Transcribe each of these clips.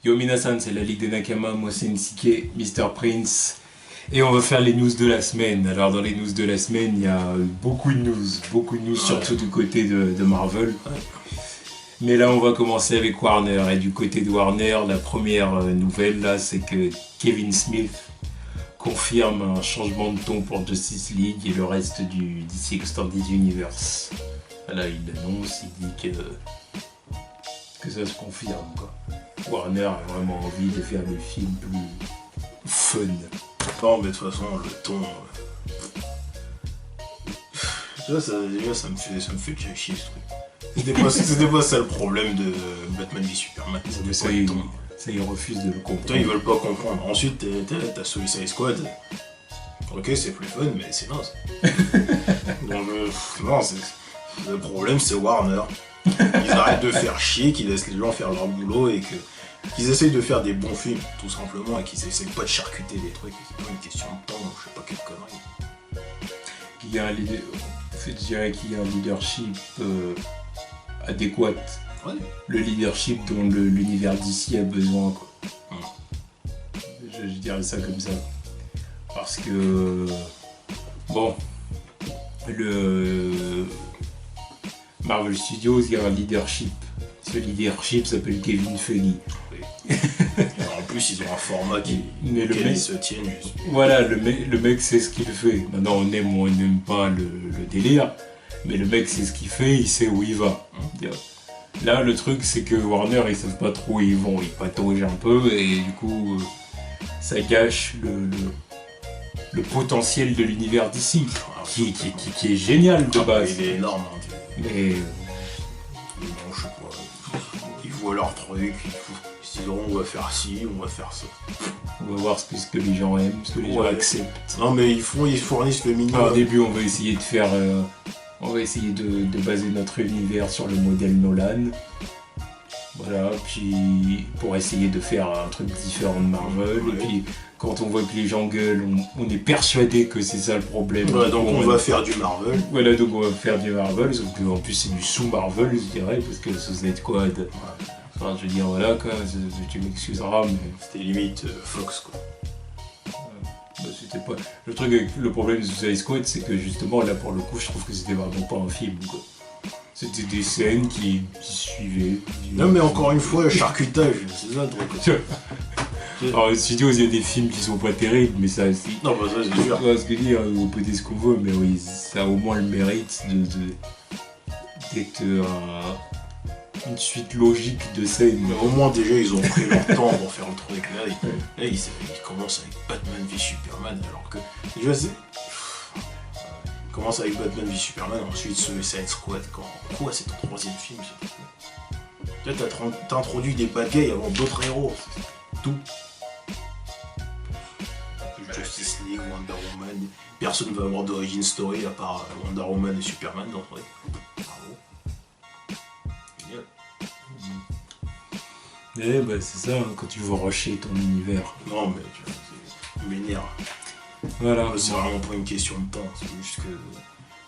Yo Minasan, c'est la Ligue des Nakama, moi c'est Nsike, Mr. Prince. Et on va faire les news de la semaine. Alors dans les news de la semaine, il y a beaucoup de news, surtout du côté de Marvel. Mais là on va commencer avec Warner. Et du côté de Warner, la première nouvelle là, c'est que Kevin Smith confirme un changement de ton pour Justice League et le reste du DC Extended Universe. Là il annonce, il dit que ça se confirme quoi. Warner a vraiment envie de faire des films plus fun. Non, mais de toute façon, le ton. Déjà, ça me fait déjà chier ce truc. C'était pas ça le problème de Batman v Superman. Mais ça, ils refusent de le comprendre. Ils veulent pas comprendre. Ensuite, t'as Suicide Squad. Ok, c'est plus fun, mais c'est naze. Donc, non, le problème, c'est Warner. Ils arrêtent de faire chier, qu'ils laissent les gens faire leur boulot et qu'ils essayent de faire des bons films, tout simplement, et qu'ils essayent pas de charcuter des trucs. C'est pas une question de temps, je sais pas quelle connerie. Il y a je dirais qu'il y a un leadership adéquat. Ouais. Le leadership dont l'univers d'ici a besoin, quoi. Je dirais ça comme ça. Parce que, bon, le Marvel Studios, il y a un leadership. Ce leadership s'appelle Kevin Feige. Oui. En plus, ils ont un format auquel ils se tiennent. Voilà, le mec sait ce qu'il fait. Maintenant, on aime ou on n'aime pas le délire, mais le mec sait ce qu'il fait, il sait où il va. Là, le truc, c'est que Warner, ils savent pas trop où ils vont. Ils pataugent un peu et du coup, ça gâche le potentiel de l'univers d'ici, qui est génial de base. Il est énorme. Mais non, je sais pas. Ils voient leur truc, ils diront on va faire ci, on va faire ça. On va voir ce que les gens aiment, ce que les gens acceptent. Non mais ils fournissent le minimum. Alors, au début, on va essayer de faire... on va essayer de baser notre univers sur le modèle Nolan. Voilà, puis pour essayer de faire un truc différent de Marvel. Ouais. Et puis quand on voit que les gens gueulent, on est persuadé que c'est ça le problème. Voilà, donc on va faire du Marvel. Voilà, donc on va faire du Marvel, sauf qu'en plus c'est du sous-Marvel, je dirais, parce que Suicide Squad... Enfin, je veux dire, voilà, quoi, tu m'excuseras, mais... C'était limite Fox, quoi. Bah, c'était pas... Le problème de Suicide Squad, c'est que justement, là, pour le coup, je trouve que c'était vraiment pas un film, quoi. C'était des scènes qui suivaient. Non, mais encore une fois, charcutage, c'est ça le truc. Alors, les studios, il y a des films qui sont pas terribles, mais ça aussi. Non, bah ça, c'est sûr. Tu vois ce que je veux dire, on peut dire ce qu'on veut, mais oui, ça a au moins le mérite d'être une suite logique de scènes. Mais au moins, déjà, ils ont pris leur temps pour faire le truc. Là, ils commencent avec Batman v Superman, alors que. Déjà, ils commencent avec Batman v Superman, ensuite Suicide Squad. Quoi, c'est ton troisième film, ça? Là, t'as introduit des bad guys avant d'autres héros. C'est tout. Justice League, Wonder Woman. Personne ne va avoir d'origin story à part Wonder Woman et Superman dans le truc. Bravo. Eh bah c'est ça, hein, quand tu veux rusher ton univers. Non mais tu m'énerve. Voilà. C'est vraiment pas une question de temps, c'est juste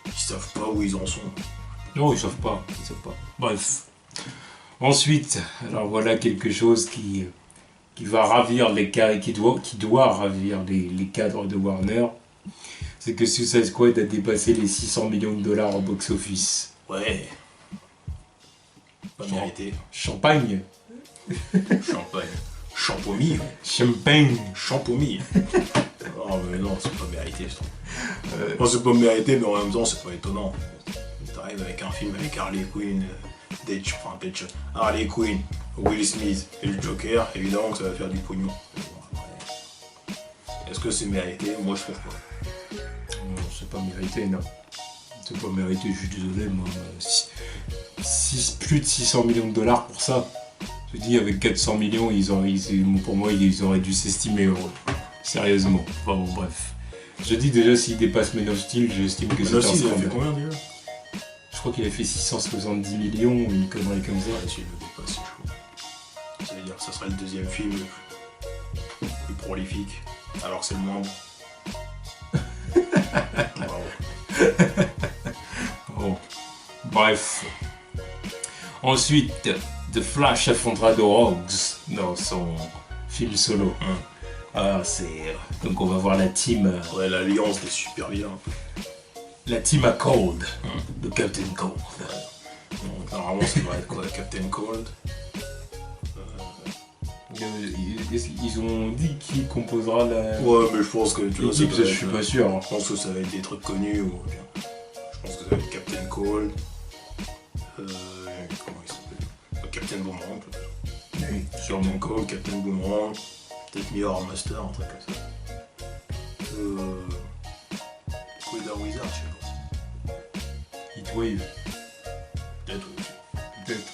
qu'ils savent pas où ils en sont. Non, ils savent pas. Bref. Ensuite, alors voilà quelque chose qui va ravir les cadres, qui doit ravir les cadres de Warner. C'est que Suicide Squad a dépassé les 600 millions de dollars au box-office. Ouais. Pas mérité. Champagne. Champomy. Champagne. Champomy. Oh mais non, c'est pas mérité je trouve. Bon, c'est pas mérité, mais en même temps c'est pas étonnant. T'arrives avec un film avec Harley Quinn, Harley Quinn, Will Smith et le Joker, évidemment que ça va faire du pognon. Est-ce que c'est mérité? Moi je trouve pas. Non, c'est pas mérité, non. C'est pas mérité, je suis désolé, moi. Plus de 600 millions de dollars pour ça. Je dis, avec 400 millions, pour moi, ils auraient dû s'estimer heureux. Sérieusement. Enfin bon, bref. Je dis déjà, s'il dépasse Man of Steel, j'estime que c'est un scandale. Il a fait combien déjà? Je crois qu'il a fait 670 millions ou une connerie comme ça. Ouais, s'il le dépasse, c'est chaud. Ça veut dire que ça sera le deuxième film le plus prolifique, alors que c'est le moins bon. Bon. Bref. Ensuite, The Flash affrontera The Rogues dans son film solo. Ah, c'est... Donc on va voir la team... Ouais, l'alliance des super vilains. La team à Cold, de Captain Cold. Donc normalement ça devrait être quoi, Captain Cold. Ils ont dit qui composera la... Ouais, mais je pense que tu vois, l'équipe, je suis pas sûr. Je pense que ça va être des trucs connus. Ou... Je pense que ça va être Captain Cold. Comment il s'appelle, Captain Boomerang peut-être. Oui, Captain Cold, Captain Boomerang. Peut-être Mirror Master, un truc comme ça. Quitter Wizard, je sais pas. Heatwave. Peut-être aussi. Peut-être.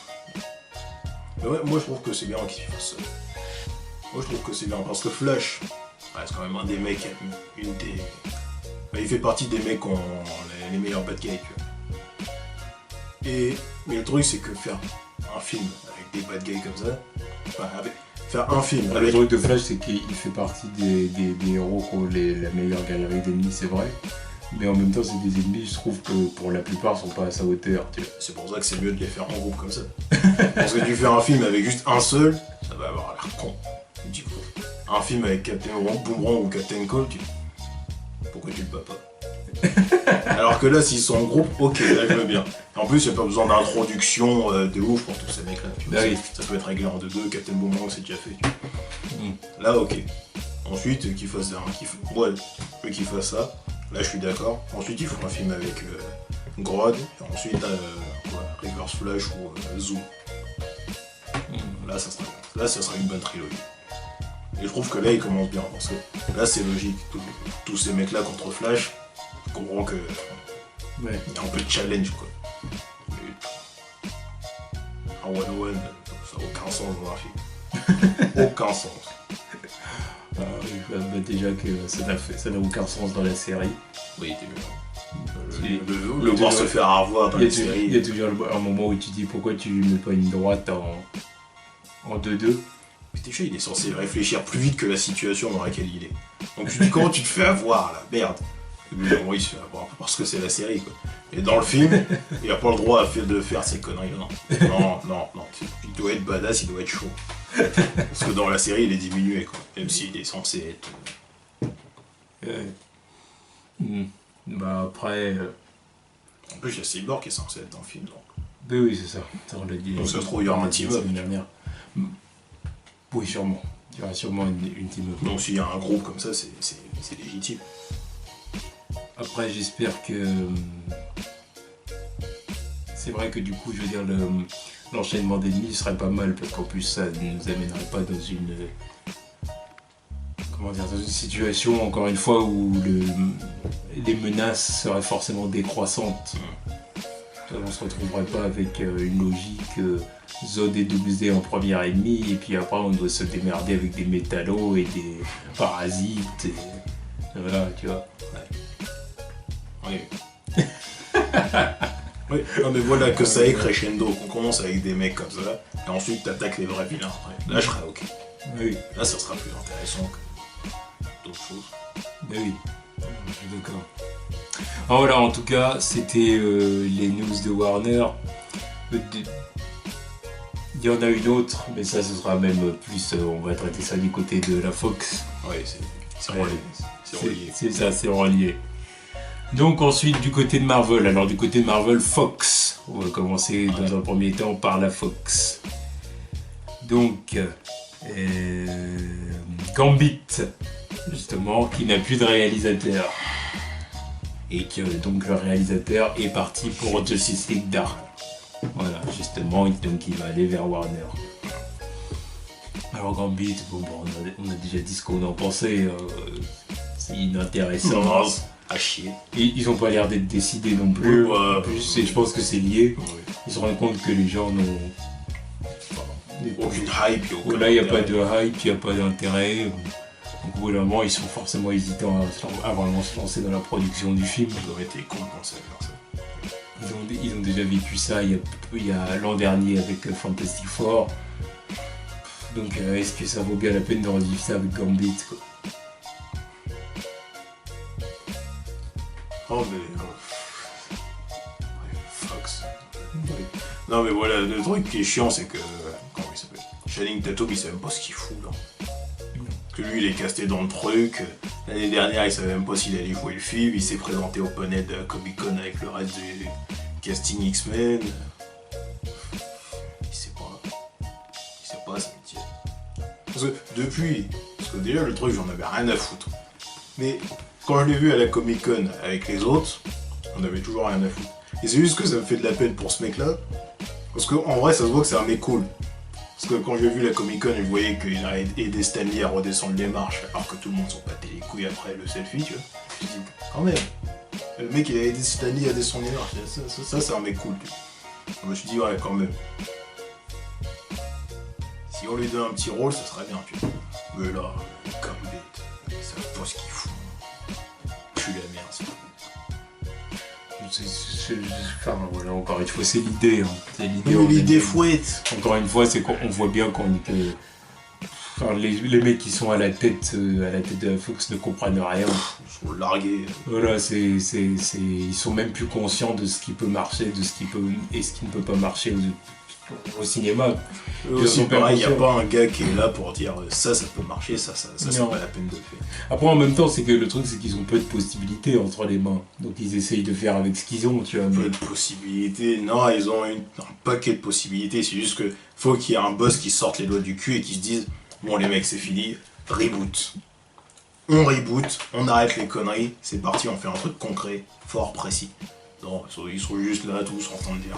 Mais ouais, moi je trouve que c'est bien qu'il fasse ça. Moi je trouve que c'est bien parce que Flash, c'est quand même un des mecs, une des. Il fait partie des mecs qui ont les meilleurs bad guys, tu vois. Mais le truc c'est que faire un film avec des bad guys comme ça, faire un film Le avec. truc de Flash, c'est qu'il fait partie des héros qui ont la meilleure galerie d'ennemis, c'est vrai. Mais en même temps, c'est des ennemis, je trouve que pour la plupart, sont pas à sa hauteur. Tu vois. C'est pour ça que c'est mieux de les faire en groupe comme ça. Parce que tu fais un film avec juste un seul, ça va avoir l'air con. Du coup, un film avec Captain Boomerang ou Captain Cold, pourquoi tu le bats pas? Alors que là, s'ils sont en groupe, ok, là je veux bien. En plus, il n'y a pas besoin d'introduction de ouf pour tous ces mecs-là. Bah oui. Ça peut être réglé en 2-2, Captain Boomerang c'est déjà fait. Tu vois. Là, ok. Ensuite, qu'il fasse qu'il fasse ça. Là, je suis d'accord. Ensuite, il faut un film avec Grodd. Et ensuite, Reverse Flash ou Zoom. Là, ça sera une bonne trilogie. Et je trouve que là, il commence bien. Parce que là, c'est logique. Tous ces mecs-là contre Flash, je comprends que. Ouais. Il y a un peu de challenge, quoi. Un one-on-one, ça n'a aucun sens dans un film. Aucun sens. Ah, oui, bah, déjà que ça n'a aucun sens dans la série. Oui, t'es Et le voir se faire avoir dans Il la série. y a toujours un moment où tu dis pourquoi tu mets pas une droite en 2-2. Mais déjà, il est censé réfléchir plus vite que la situation dans laquelle il est. Donc tu dis comment tu te fais avoir là, merde. Oui, il se fait avoir parce que c'est la série quoi. Et dans le film, il a pas le droit de faire ces conneries là. Non. Il doit être badass, il doit être chaud. Parce que dans la série, il est diminué quoi. Même s'il est censé être. Bah après. En plus, il y a Cyborg qui est censé être dans le film. Donc. Ben oui, c'est ça. On l'a dit. Donc ça se trouve, il y aura un team-up. Oui, sûrement. Il y aura sûrement une team-up. Donc s'il y a un groupe comme ça, c'est légitime. Après, j'espère que. C'est vrai que du coup, je veux dire, l'enchaînement d'ennemis serait pas mal, parce qu'en plus, ça ne nous amènerait pas dans une. Comment dire, dans une situation, encore une fois, où les menaces seraient forcément décroissantes. On ne se retrouverait pas avec une logique Zod et WD en premier ennemi, et puis après on doit se démerder avec des métallos et des parasites, et voilà, tu vois. Oui. Oui, non mais voilà que ça est crescendo, qu'on commence avec des mecs comme ça, et ensuite t'attaques les vrais vilains après. Là je serais ok. Oui. Là ça sera plus intéressant que d'autres choses. Mais oui, je suis d'accord. Alors voilà, en tout cas, c'était les news de Warner. Il y en a une autre, mais ça ce sera même plus, on va traiter ça du côté de la Fox. Oui, c'est relié. C'est relié. C'est ça, c'est relié. Donc ensuite du côté de Marvel, alors du côté de Marvel, Fox. On va commencer dans un premier temps par la Fox. Donc, Gambit, justement, qui n'a plus de réalisateur. Et que donc le réalisateur est parti pour Justice League Dark. Voilà, justement, donc il va aller vers Warner. Alors Gambit, on a déjà dit ce qu'on en pensait. C'est inintéressant. À chier. Et ils n'ont pas l'air d'être décidés non plus. Ouais, en plus, je pense que c'est lié. Ouais. Ils se rendent compte que les gens n'ont aucune hype. Là, il n'y a pas de hype, il n'y a pas d'intérêt. Donc au bout d'un moment, ils sont forcément hésitants à vraiment se lancer dans la production du film. Ils auraient été cons de penser à faire ça. Ils ont déjà vécu ça il y a l'an dernier avec Fantastic Four. Donc est-ce que ça vaut bien la peine de revivre ça avec Gambit quoi. Oh mais... Fox. Non mais voilà, le truc qui est chiant c'est que... Comment il s'appelle ? Channing Tatum, il sait même pas ce qu'il fout là. Que lui, il est casté dans le truc. L'année dernière, il savait même pas s'il allait jouer le film. Il s'est présenté au Poney de Comic Con avec le reste du casting X-Men. Il sait pas, ça me tient. Parce que déjà, le truc, j'en avais rien à foutre. Mais quand je l'ai vu à la Comic Con avec les autres, on avait toujours rien à foutre. Et c'est juste que ça me fait de la peine pour ce mec-là. Parce qu'en vrai, ça se voit que c'est un mec cool. Parce que quand j'ai vu la Comic Con, je voyais qu'il a aidé Stanley à redescendre les marches, alors que tout le monde s'en battait les couilles après le selfie, tu vois. Je me dis, quand même, le mec il a aidé Stanley à descendre les marches, ça c'est un mec cool, tu vois. Je me suis dit, ouais, quand même. Si on lui donne un petit rôle, ça serait bien, tu vois. Mais là, comme bête, ils savent pas ce qu'ils font. Pue la merde, ça. Enfin, voilà, encore une fois, c'est l'idée. Hein. C'est l'idée fouette. Encore une fois, c'est qu'on voit bien qu'on était. Enfin, les mecs qui sont à la tête de la Fox ne comprennent rien. Ils sont largués. Voilà, ils sont même plus conscients de ce qui peut marcher, de ce qui peut et ce qui ne peut pas marcher au cinéma. Aussi pareil, il n'y a pas un gars qui est là pour dire ça peut marcher, ça c'est pas la peine de le faire. Après en même temps, c'est que le truc c'est qu'ils ont peu de possibilités entre les mains. Donc ils essayent de faire avec ce qu'ils ont, tu vois. Peu de possibilités, non, ils ont un paquet de possibilités, c'est juste que faut qu'il y ait un boss qui sorte les doigts du cul et qui se dise bon les mecs c'est fini, reboot. On reboot, on arrête les conneries, c'est parti, on fait un truc concret, fort, précis. Non, ils sont juste là tous en train de dire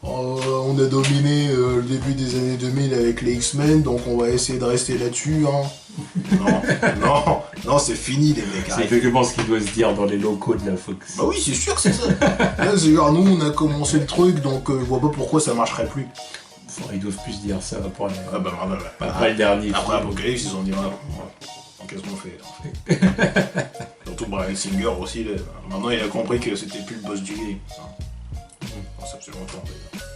on a dominé le début des années 2000 avec les X-Men, donc on va essayer de rester là-dessus, hein. Non, c'est fini les mecs. C'est exactement ce qu'il doit se dire dans les locaux de la Fox. Bah oui, c'est sûr que c'est ça. Là, c'est genre, nous, on a commencé le truc, donc je vois pas pourquoi ça marcherait plus. Enfin, ils doivent plus dire ça après, après le dernier. Après Apocalypse, ils ont dit, qu'est-ce qu'on fait Surtout Bryan Singer aussi, là. Maintenant il a compris que c'était plus le boss du game. Ça fait longtemps d'ailleurs.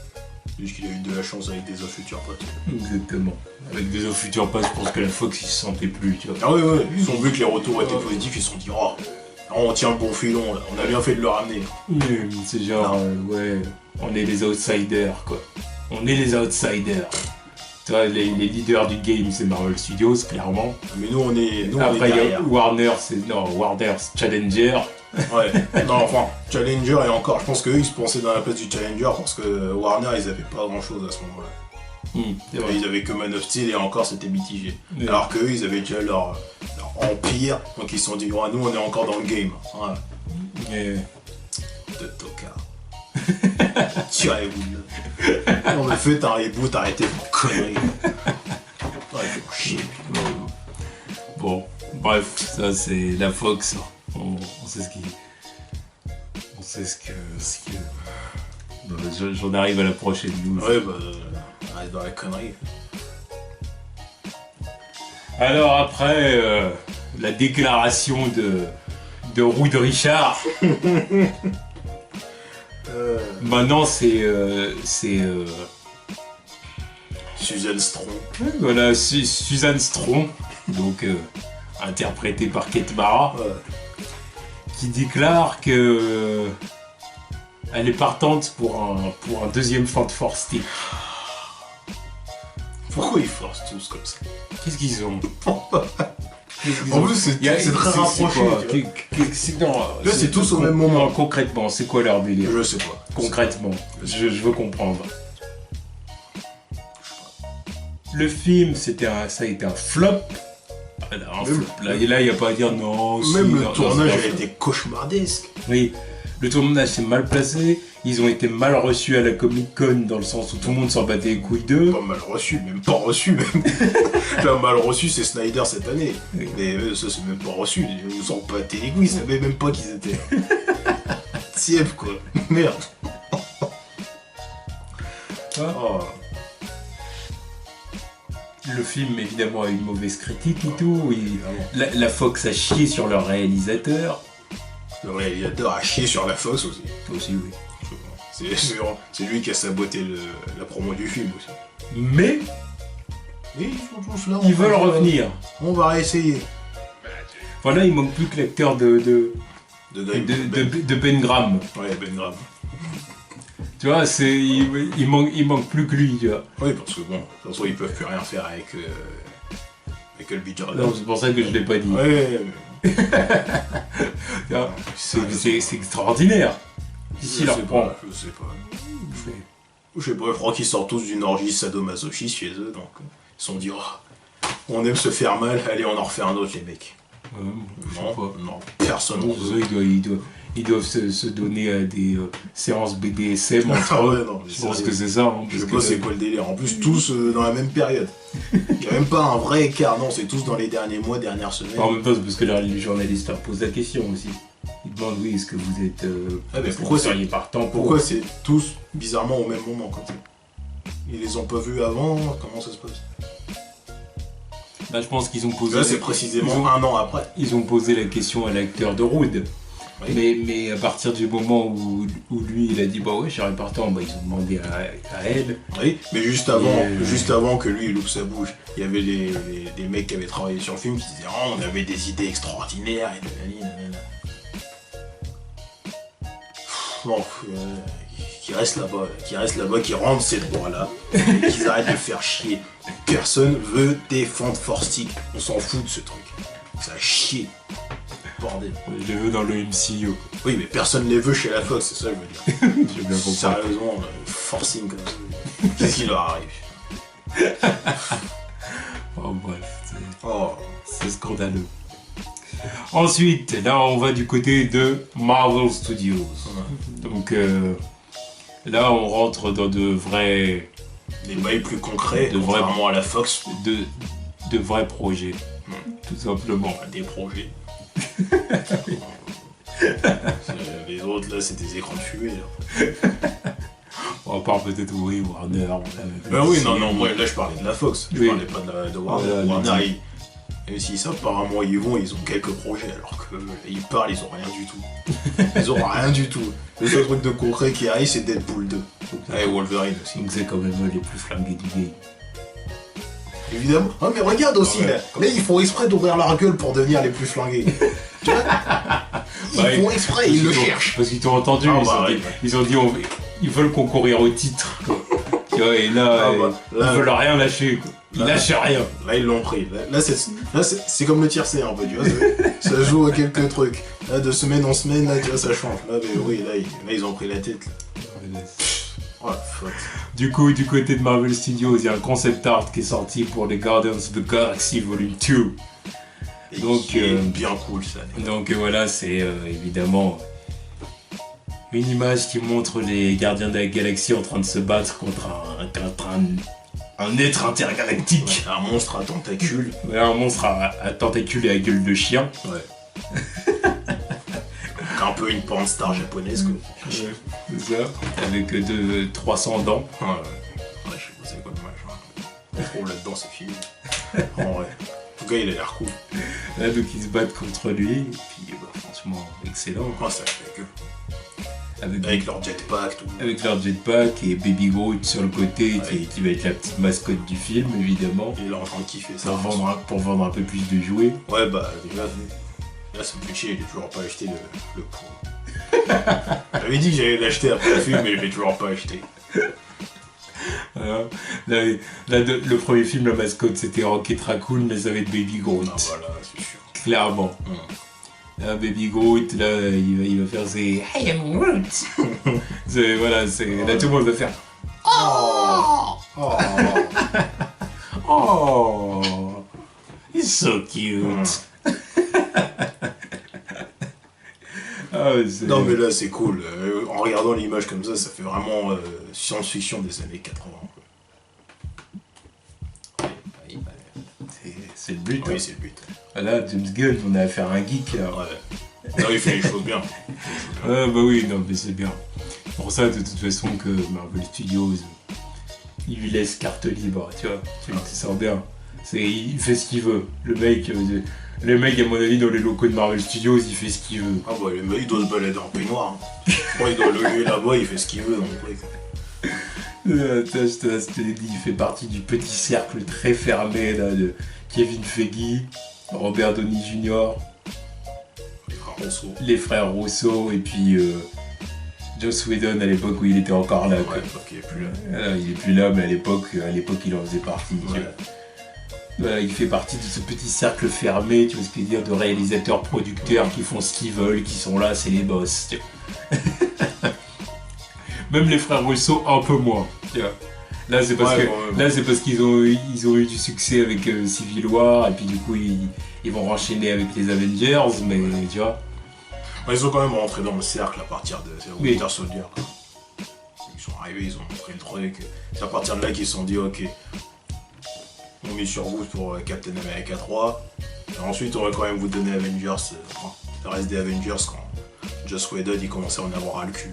Juste qu'il a eu de la chance avec des futurs potes. Exactement. Avec des futurs potes, je pense que la Fox ils se sentaient plus, tu vois. Ah ouais, ils ont vu que les retours étaient positifs, ils se sont dit on tient le bon filon, là. On a bien fait de le ramener. C'est genre, ouais, on est les outsiders, quoi. On est les outsiders. Tu vois, les leaders du game, c'est Marvel Studios, clairement. Mais nous, on est. Après, il y a Warner, c'est Challenger. Ouais, non, enfin, Challenger et encore, je pense qu'eux ils se pensaient dans la place du Challenger parce que Warner ils avaient pas grand chose à ce moment-là. Ils avaient que Man of Steel et encore c'était mitigé. Alors qu'eux ils avaient déjà leur empire, donc ils se sont dit, nous on est encore dans le game. Ouais. De tocard. Tirez-vous là. Non mais faites un reboot, arrêtez vos conneries. Ouais, faut chier. Bon, bref, ça c'est la Fox. On sait ce qui. On sait ce que. Bah, j'en arrive à la prochaine news. Ouais, on reste dans la connerie. Alors après la déclaration de Reed Richard, maintenant c'est Susan Strong. Voilà, Susan Strong, donc interprétée par Kate Mara. Qui déclare que elle est partante pour un deuxième Fantastic Stick. Pourquoi ils forcent tous comme ça? Qu'est-ce qu'ils ont? En plus, c'est très rapproché. Là, c'est tous au même moment. Concrètement, c'est quoi leur délire? Je sais pas. Concrètement, je veux comprendre. Le film, ça a été un flop. Là, il n'y a pas à dire non. Même le tournage a été cauchemardesque. Oui, le tournage s'est mal placé. Ils ont été mal reçus à la Comic Con dans le sens où tout le monde s'en battait les couilles d'eux. Pas mal reçu, même pas reçu. Même. Là, mal reçu, c'est Snyder cette année. Oui. Mais ça, c'est même pas reçu. Ils nous ont batté les couilles, ils savaient même pas qu'ils étaient. Tiep, quoi. Merde. Oh. Le film, évidemment, a eu une mauvaise critique et tout. La Fox a chié sur leur réalisateur. Le réalisateur a chié sur la Fox aussi. Aussi, oui. C'est lui qui a saboté la promo du film aussi. Mais ils sont tous là. Ils veulent revenir. On va réessayer. Voilà, il manque plus que l'acteur de Ben Graham. Ouais, Ben Graham. Tu vois, il manque plus que lui, tu vois. Oui, parce que bon, de toute façon, ils peuvent plus rien faire avec le Beat Jordan. Non, c'est pour ça que je l'ai pas dit. Ouais. C'est extraordinaire. Ici, leur prend. Je sais pas. Je sais pas, je crois qu'ils sortent tous d'une orgie sadomasochiste chez eux, donc ils se sont dit, oh, on aime se faire mal, allez, on en refait un autre, les mecs. Non, personne n'en veut. Ils doivent se donner à des séances BDSM entre Ah ouais, eux. non, Je pense que c'est ça. Hein, je sais pas c'est quoi le délire. En plus, tous dans la même période. Il n'y a même pas un vrai écart, non, c'est tous dans les derniers mois, dernières semaines. En même temps, c'est parce que les journalistes leur posent la question aussi. Ils demandent, oui, est-ce que vous êtes. Mais pourquoi vous seriez partant pour. Pourquoi c'est tous bizarrement au même moment quand ils les ont pas vus avant? Comment ça se passe? Bah, je pense qu'ils ont posé. Là, c'est précisément un an après. Ils ont posé la question à l'acteur de Rude. Oui. Mais à partir du moment où lui il a dit bah ouais je serais partant, bah ils ont demandé à elle. Oui, mais juste avant que lui il loupe sa bouche, il y avait des mecs qui avaient travaillé sur le film qui disaient oh, on avait des idées extraordinaires et nanana. Bon, qui reste là-bas, qui rendent ces droits-là, et qu'ils arrêtent de faire chier. Personne veut défendre Forstick, on s'en fout de ce truc. Ça a chier. Bordel. Je les veux dans le MCU. Oui, mais personne les veut chez la Fox, c'est ça que je veux dire. J'ai bien compris. Sérieusement, forcing comme ça. Qu'est-ce qui leur arrive? Oh bref, Oh. c'est scandaleux. Ensuite, là on va du côté de Marvel Studios. Donc là on rentre dans de vrais... Des bails plus concrets, contrairement à la Fox. De vrais projets, tout simplement. Des projets. Les autres là c'est des écrans de fumée là. On parle peut-être oui Warner. Oui non moi là je parlais de la Fox, je parlais pas de Warner. Warner et si ça apparemment ils ont quelques projets alors que ils parlent ils ont rien du tout. Ils ont rien du tout. Le seul truc de concret qui arrive c'est Deadpool 2. Et Wolverine aussi. Donc c'est quand même les plus flingués du game. Évidemment. Oh mais regarde aussi là ils font exprès d'ouvrir leur gueule pour devenir les plus flingués. Tu vois ils font exprès, ils le cherchent. Parce qu'ils t'ont entendu, ils ont dit ils veulent concourir au titre. Tu vois, et là, ils veulent rien lâcher. Quoi. Ils lâchent rien. Là ils l'ont pris. Là c'est comme le tiercé un peu, tu vois. Ça joue à quelques trucs. Là de semaine en semaine, là tu vois ça change. Là mais oui, là ils ont pris la tête. Là. Oh la fuck. Du coup, du côté de Marvel Studios, il y a un concept art qui est sorti pour les Guardians of the Galaxy Volume 2. Donc, bien cool ça. Donc voilà, c'est évidemment une image qui montre les Gardiens de la Galaxie en train de se battre contre un être intergalactique. Ouais, un monstre à tentacules. Ouais, un monstre à tentacules et à gueule de chien. Ouais. Un peu une porn star japonaise quoi. Ouais, c'est ça. Avec 300 dents. Ouais, je sais pas c'est quoi le machin. Trop là-dedans c'est fini. En vrai. En tout cas il a l'air cool. Là donc ils se battent contre lui. Et puis franchement excellent. Oh, ça fait que. Avec leur jetpack, tout. Avec leur jetpack et Baby Groot sur le côté qui va être la petite mascotte du film évidemment. Il est en train de kiffer ça. Pour vendre un peu plus de jouets. Ouais bah déjà là ça me fait chier, j'ai toujours pas acheté le pot. J'avais dit que j'allais l'acheter après le film mais je l'ai toujours pas acheté. Voilà. Là, le premier film, la mascotte c'était Rocket Raccoon, mais ça va être Baby Groot. Ah voilà, c'est sûr. Clairement. Là, Baby Groot, là, il va faire ses I am Groot. Voilà, là tout le monde va faire Oh Oh He's so cute. Non mais là c'est cool, en regardant l'image comme ça fait vraiment science-fiction des années 80. C'est le but. Oui, c'est le but. Là, James Gunn, on a affaire à un geek là. Ouais. Non, il fait les choses bien. Bah oui, non mais c'est bien. Pour ça, de toute façon, que Marvel Studios, il lui laisse carte libre, tu vois. Tu sens bien. Il fait ce qu'il veut. Le mec, à mon avis, dans les locaux de Marvel Studios, il fait ce qu'il veut. Ah bah, il doit se balader en peignoir. Hein. Il doit loger là-bas, il fait ce qu'il veut dans le truc. Je te l'ai dit, il fait partie du petit cercle très fermé là, de Kevin Feige, Robert Downey Jr., les frères Rousseau et puis Joss Whedon à l'époque où il était encore là. Quoi. Ouais, ok, il est plus là. Il est plus là, mais à l'époque il en faisait partie. Tu Ouais. vois. Voilà, il fait partie de ce petit cercle fermé, tu vois ce que je veux dire, de réalisateurs, producteurs qui font ce qu'ils veulent, qui sont là, c'est les boss. Tu vois. Même les frères Russo, un peu moins. Tu vois. Là, c'est parce Ouais, que bon, là, c'est parce qu'ils ont eu du succès avec Civil War, et puis du coup, ils vont enchaîner avec les Avengers, mais tu vois. Ouais, ils ont quand même rentré dans le cercle à partir de Oui. Winter Soldier. Quoi. Ils sont arrivés, ils ont montré le truc. C'est à partir de là qu'ils se sont dit, ok, on met sur vous pour Captain America 3. Et ensuite, on va quand même vous donner Avengers, le reste des Avengers quand Joss Whedon il commençait à en avoir ras le cul.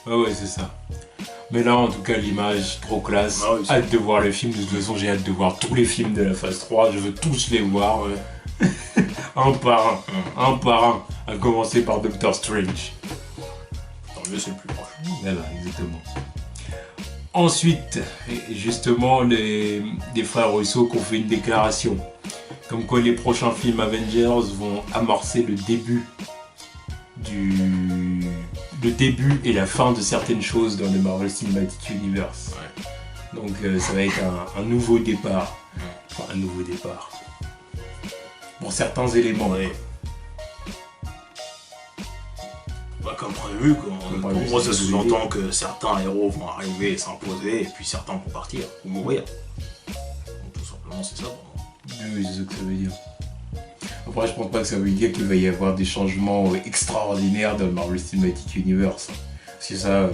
Ouais, c'est ça. Mais là, en tout cas, l'image, trop classe. Ah oui, c'est- Hâte de voir le film. De toute façon, j'ai hâte de voir tous les films de la phase 3. Je veux tous les voir, Ouais. un par un par un. À commencer par Doctor Strange. Tant mieux, c'est le plus proche. Voilà, exactement. Ensuite, justement, les frères Russo qui ont fait une déclaration. Comme quoi les prochains films Avengers vont amorcer le début et la fin de certaines choses dans le Marvel Cinematic Universe. Ouais. Donc ça va être un nouveau départ. Enfin, un nouveau départ. Pour certains éléments. Ouais. Bah, comme prévu, quoi. Comme Pour prévu, moi, c'est ça ce que sous-entend que certains héros vont arriver et s'imposer, et puis certains vont partir ou mourir. Donc, tout simplement, c'est ça pour moi. Oui, c'est ce que ça veut dire. Après, je pense pas que ça veut dire qu'il va y avoir des changements extraordinaires dans le Marvel Cinematic Universe. Parce que ça,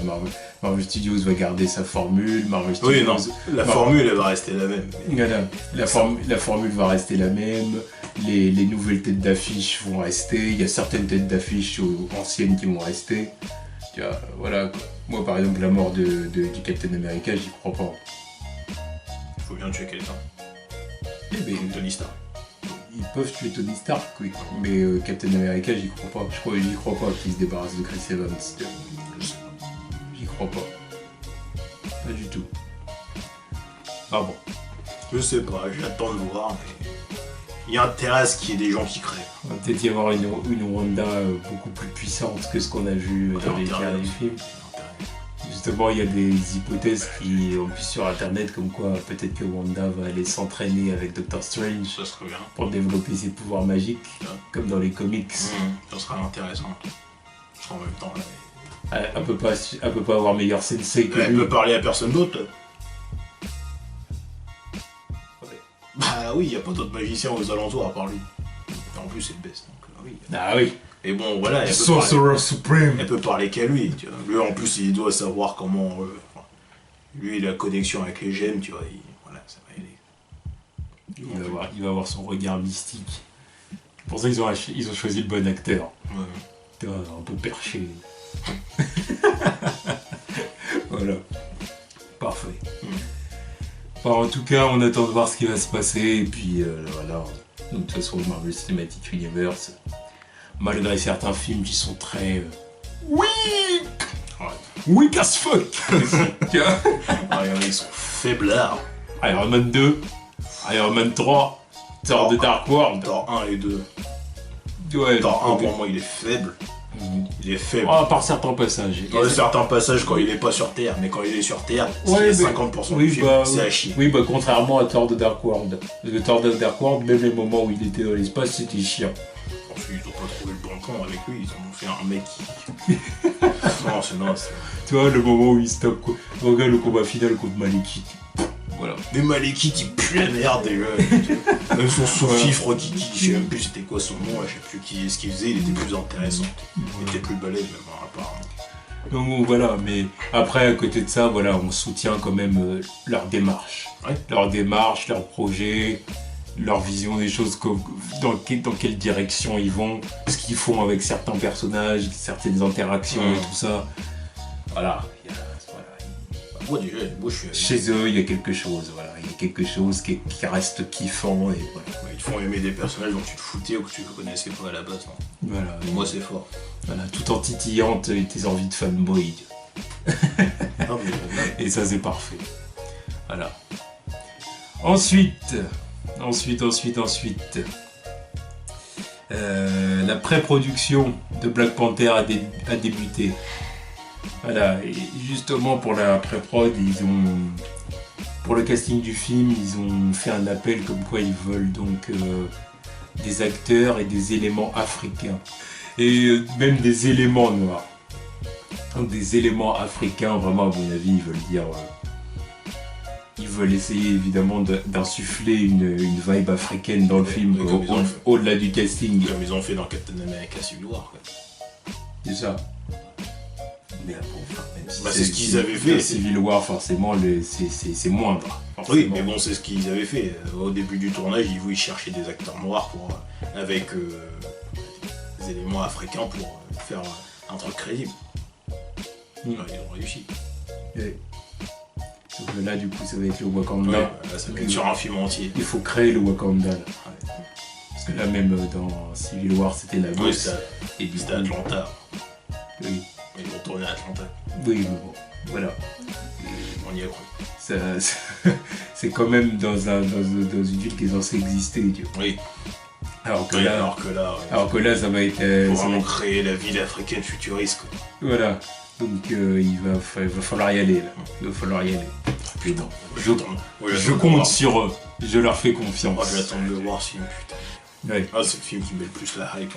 Marvel Studios va garder sa formule, Marvel Studios... Oui, non, la formule, elle va rester la même. Voilà, la formule va rester la même, les nouvelles têtes d'affiche vont rester, il y a certaines têtes d'affiche anciennes qui vont rester. Tu vois, voilà, quoi. Moi par exemple, la mort du Captain America, j'y crois pas. Faut bien tuer quelqu'un. Eh ben, Comme Tony Stark. ils peuvent tuer Tony Stark, oui, mais Captain America, j'y crois pas. J'y crois pas qu'il se débarrasse de Chris Evans. Je sais pas. J'y crois pas. Pas du tout. Ah bon. Je sais pas, j'attends de voir, mais. Il y a intérêt à ce qu'il y ait des gens qui crèvent. Il va peut-être y avoir une Wanda beaucoup plus puissante que ce qu'on a vu dans les derniers films. Justement, il y a des hypothèses qui ont pu sur internet comme quoi peut-être que Wanda va aller s'entraîner avec Doctor Strange Ça serait bien. pour développer ses pouvoirs magiques, comme dans les comics. Ça serait intéressant. En même temps, là. Elle peut pas avoir meilleur sensei que Elle lui. peut parler à personne d'autre. Bah oui, il n'y a pas d'autres magiciens aux alentours à part lui. En plus, c'est le best, donc oui. Ah oui, Et bon, voilà, Sorcerer Supreme. elle peut parler qu'à lui, tu vois. Lui, en plus, il doit savoir comment... lui, il a la connexion avec les gemmes, tu vois. Voilà, ça va aider. Il va avoir son regard mystique. Pour ça, ils ont choisi le bon acteur. Ouais. Tu vois, un peu perché. Voilà. Parfait. Enfin, en tout cas, on attend de voir ce qui va se passer. Et puis, voilà. Donc, de toute façon, Marvel Cinematic Universe, malgré certains films qui sont très... weak Ouais. Weak as fuck. Tu vois, Ah, il y en a, ils sont faiblards. Iron Man 2, Iron Man 3, Thor The Dark World. Thor 1 et 2. Ouais, Thor 1, ok. pour moi, il est faible. Mhm. Il est faible. Ah, par certains passages. Dans certains passages, quand il est pas sur Terre, mais quand il est sur Terre, Ouais, c'est mais- 50% oui, du film, bah, c'est à chier. Oui, bah contrairement à Thor The Dark World. Parce que Thor The Dark World, même les moments où il était dans l'espace, c'était chiant. Ensuite, ils ont pas trouvé le bon ton avec lui, ils en ont fait un mec qui... non, c'est... Tu vois, le moment où il stoppe, quoi. Regarde le combat final contre Malekith. Voilà. Mais Malekith, il pue la merde déjà. Même son sous-fifre, je sais même plus c'était quoi son nom, je sais plus ce qu'il faisait, il était plus intéressant. Il était plus balèze même, apparemment. Donc bon, voilà, mais après, à côté de ça, voilà, on soutient quand même leur démarche. Ouais. Leur démarche, leur projet, leur vision des choses, dans quelle direction ils vont, ce qu'ils font avec certains personnages, certaines interactions et tout ça. Voilà. Moi déjà, moi je suis... Chez eux, il y a quelque chose, voilà. Il y a quelque chose qui reste kiffant et voilà. Ils te font aimer des personnages dont tu te foutais ou que tu ne connaissais pas à la base. Non. Voilà. Et moi c'est fort. Voilà, tout en titillant tes envies de fanboy. Non, mais, Et ça, c'est parfait. Voilà. Ensuite. La pré-production de Black Panther a débuté. Voilà, et justement pour la pré-prod, pour le casting du film, ils ont fait un appel comme quoi ils veulent donc des acteurs et des éléments africains. Et même des éléments noirs. Donc des éléments africains, vraiment à mon avis, ils veulent essayer évidemment d'insuffler une vibe africaine dans le film, au-delà du casting. Comme ils ont fait dans Captain America Civil War. Quoi. C'est ça. Mais bon, même si c'est ce qu'ils avaient fait. Civil War, forcément, c'est moindre. Forcément. Oui, mais bon, c'est ce qu'ils avaient fait. Au début du tournage, ils voulaient chercher des acteurs noirs avec des éléments africains pour faire un truc crédible. Ils ont réussi. Ouais. Sauf que là, du coup, ça va être le Wakanda. Ouais, là, ça va être sur un film entier. Il faut créer le Wakanda. Là. Ouais. Parce que là, même dans Civil War, c'était la bosse. Et c'était Atlanta. Oui. Ils vont tourner à Atlanta. Oui, mais bon, voilà. On y est cru. C'est quand même dans une ville qui est censée exister. Tu vois. Oui. Alors que là, ça va être... Pour vraiment créer la ville africaine futuriste. Quoi. Voilà. Donc il va falloir y aller là. Il va falloir y aller. Putain. Je compte sur eux. Je leur fais confiance. Moi j'attends de le voir sinon putain. Ouais. C'est le film qui met le plus la hype.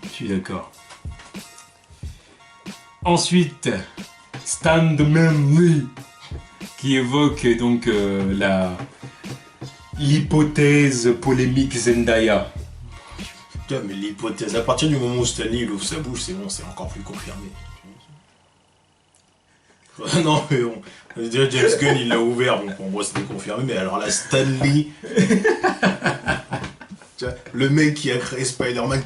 Je suis d'accord. Ensuite, Stan the Man Lee qui évoque donc l'hypothèse polémique Zendaya. Putain, mais l'hypothèse, à partir du moment où Stanley il ouvre sa bouche, c'est bon, c'est encore plus confirmé. Non, mais bon, déjà James Gunn il l'a ouvert, donc pour moi c'était confirmé, mais alors là, Stanley, le mec qui a créé Spider-Man,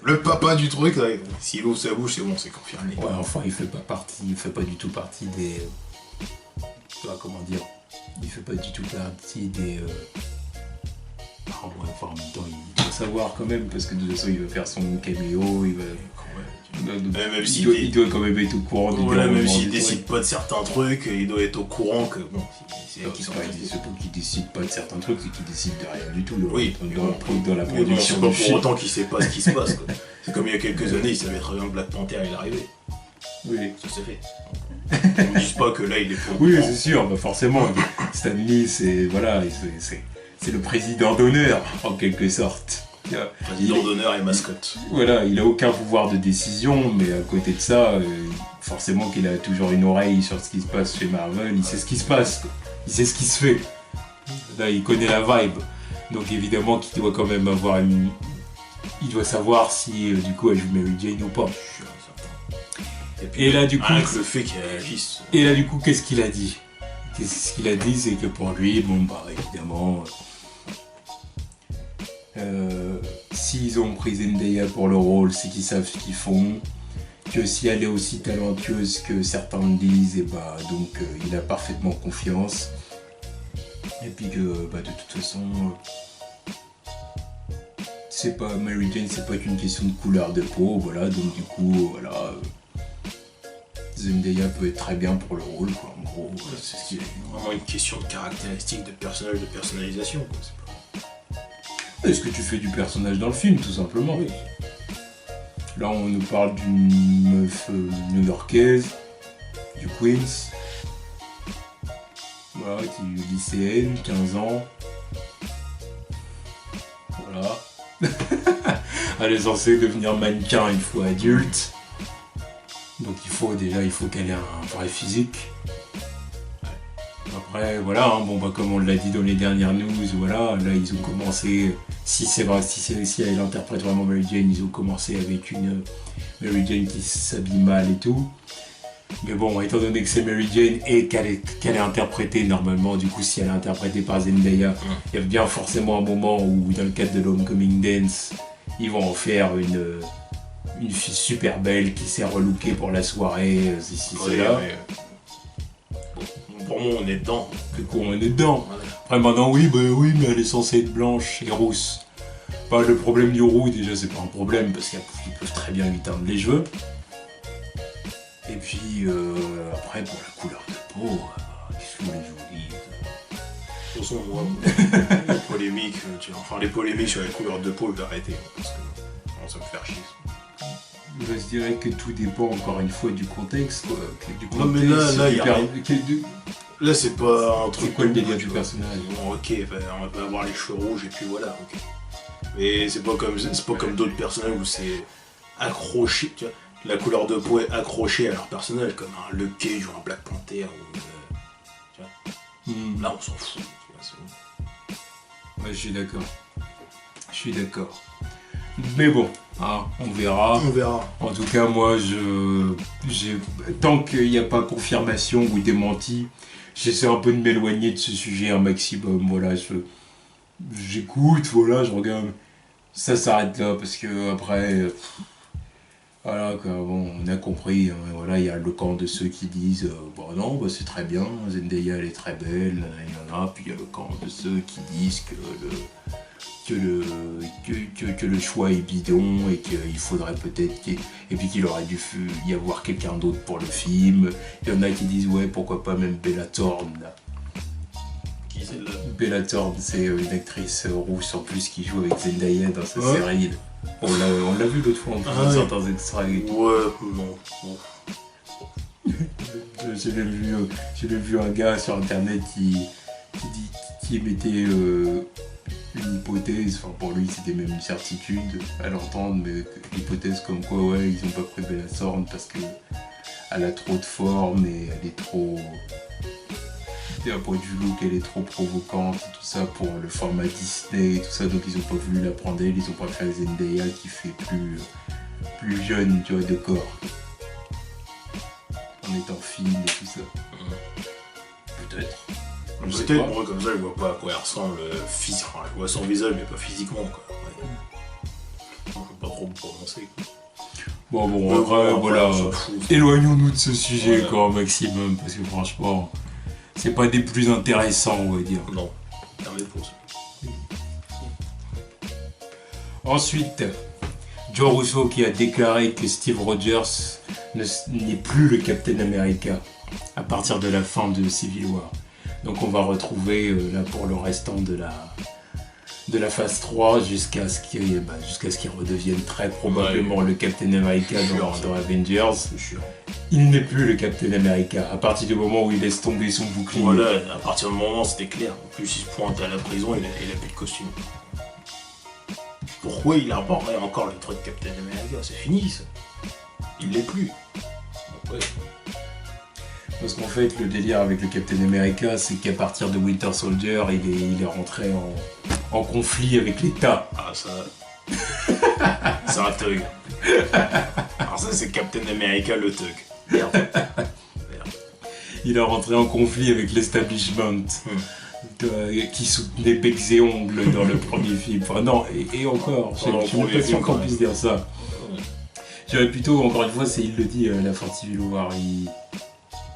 le papa du truc, s'il ouvre sa bouche, c'est bon, c'est confirmé. Ouais, enfin, il fait pas du tout partie des... comment dire, il fait pas du tout partie des... Enfin, en même temps, il doit savoir quand même, parce que de toute façon, il va faire son caméo, il va... il doit quand même être au courant du voilà, même s'il décide pas de certains trucs, il doit être au courant que bon, c'est surtout qu'il décide pas de certains trucs, c'est qu'il décide de rien du tout dans la production. C'est pas pour autant qu'il sait pas ce qui se passe. Quoi. C'est comme il y a quelques années, il savait très bien que Black Panther il arrivait. Oui. Ça s'est fait. On ne dise pas que là il est pour. Oui, c'est sûr, bah forcément. Stan Lee, c'est le président d'honneur en quelque sorte. Président d'honneur et mascotte. Voilà, il a aucun pouvoir de décision, mais à côté de ça, forcément qu'il a toujours une oreille sur ce qui se passe chez Marvel, il sait ce qui se passe, il sait ce qui se fait. Là, il connaît la vibe. Donc évidemment qu'il doit quand même avoir une... Il doit savoir si du coup elle joue Mary Jane ou pas. Et là du coup... Avec le fait qu'il agisse. Et là du coup, qu'est-ce qu'il a dit ? Ce qu'il a dit, c'est que pour lui, bon bah évidemment... s'ils ont pris Zendaya pour le rôle, c'est qu'ils savent ce qu'ils font, que si elle est aussi talentueuse que certains le disent, et bah donc il a parfaitement confiance. Et puis que bah de toute façon, c'est pas Mary Jane, c'est pas qu'une question de couleur de peau, voilà, donc du coup voilà. Zendaya peut être très bien pour le rôle, quoi, en gros, c'est ce qu'il a dit. Vraiment une question de caractéristiques, de personnage, de personnalisation, quoi. Est-ce que tu fais du personnage dans le film, tout simplement ? Oui. Là, on nous parle d'une meuf new-yorkaise, du Queens, voilà, qui est lycéenne, 15 ans. Voilà. Elle est censée devenir mannequin une fois adulte. Donc il faut qu'elle ait un vrai physique. Après, voilà, hein, bon, bah, comme on l'a dit dans les dernières news, voilà, là ils ont commencé, si elle interprète vraiment Mary Jane, ils ont commencé avec une Mary Jane qui s'habille mal et tout. Mais bon, étant donné que c'est Mary Jane et qu'elle est interprétée normalement, du coup, si elle est interprétée par Zendaya, il y a bien forcément un moment où, dans le cadre de l'Homecoming Dance, ils vont en faire une fille super belle qui s'est relookée pour la soirée, cela. Pour moi, on est dedans. Du coup, on est dedans. Après, maintenant, oui, mais elle est censée être blanche et rousse. Bah, le problème du roux, déjà, c'est pas un problème parce qu'ils peuvent très bien lui teindre les cheveux. Et puis, après, pour la couleur de peau, qu'est-ce que vous voulez que je vous dise ? De toute façon, moi, les polémiques sur les couleurs de peau, je vais arrêter. Parce que ça me fait chier. Je dirais que tout dépend encore une fois du contexte, quoi. Non, mais là, là, c'est pas un truc. C'est quoi le délire du personnage? Bon, ok, on va avoir les cheveux rouges et puis voilà, ok. Mais c'est pas comme d'autres personnages où c'est accroché, tu vois. La couleur de peau est accrochée à leur personnage, comme un Luke Cage ou un Black Panther. Tu vois. Là, on s'en fout. Tu vois, c'est bon. Ouais, je suis d'accord. Mais bon, hein, on verra. En tout cas, moi, tant qu'il n'y a pas confirmation ou démenti, j'essaie un peu de m'éloigner de ce sujet un maximum. Voilà, j'écoute, voilà, je regarde. Ça s'arrête là parce que après, voilà, quoi, bon, on a compris. Hein, voilà, il y a le camp de ceux qui disent, bon non, bah, c'est très bien, Zendaya elle est très belle, il y en a. Puis il y a le camp de ceux qui disent que le choix est bidon et qu'il faudrait peut-être et puis qu'il aurait dû y avoir quelqu'un d'autre pour le film. Il y en a qui disent ouais, pourquoi pas même Bella Thorne là. Qui c'est là? Bella Thorne, c'est une actrice rousse en plus qui joue avec Zendaya dans sa série. On l'a vu l'autre fois dans certains extraits. Ouais, non. J'ai même vu un gars sur internet qui mettait une hypothèse, enfin pour lui c'était même une certitude à l'entendre, mais l'hypothèse comme quoi ouais, ils ont pas pris Bella Thorne parce que elle a trop de forme et elle est trop, d'un point de vue look, elle est trop provocante et tout ça pour le format Disney et tout ça, donc ils ont pas voulu la prendre elle, ils ont préféré Zendaya qui fait plus jeune, tu vois, de corps, en étant fine et tout ça. Peut-être. Peut-être, moi comme ça je vois pas à quoi elle ressemble physiquement. Enfin, je vois son visage mais pas physiquement quoi. Ouais. Je peux pas trop me prononcer. Bon, après, voilà, éloignons-nous de ce sujet quoi, au maximum, parce que franchement, c'est pas des plus intéressants, on va dire. Non, terminé pour ça. Ensuite, Joe Russo qui a déclaré que Steve Rogers n'est plus le Captain America à partir de la fin de Civil War. Donc on va retrouver là pour le restant de la phase 3 jusqu'à ce qu'il redevienne très probablement le Captain America dans Avengers. Il n'est plus le Captain America à partir du moment où il laisse tomber son bouclier. Voilà, à partir du moment c'était clair. En plus il se pointe à la prison, il a plus de costume. Pourquoi il arborerait encore le truc Captain America? C'est fini ça. Il l'est plus. Ouais. Parce qu'en fait, le délire avec le Captain America, c'est qu'à partir de Winter Soldier, il est rentré en conflit avec l'État. Ah ça... c'est un thug. Alors ça c'est Captain America le thug. Merde. Il est rentré en conflit avec l'establishment. Qui soutenait Becs et Ongles dans le premier film. Enfin non, et encore, je suis pas sûr qu'on puisse dire ça. Je dirais plutôt, encore une fois, il le dit à la fin de Civil War,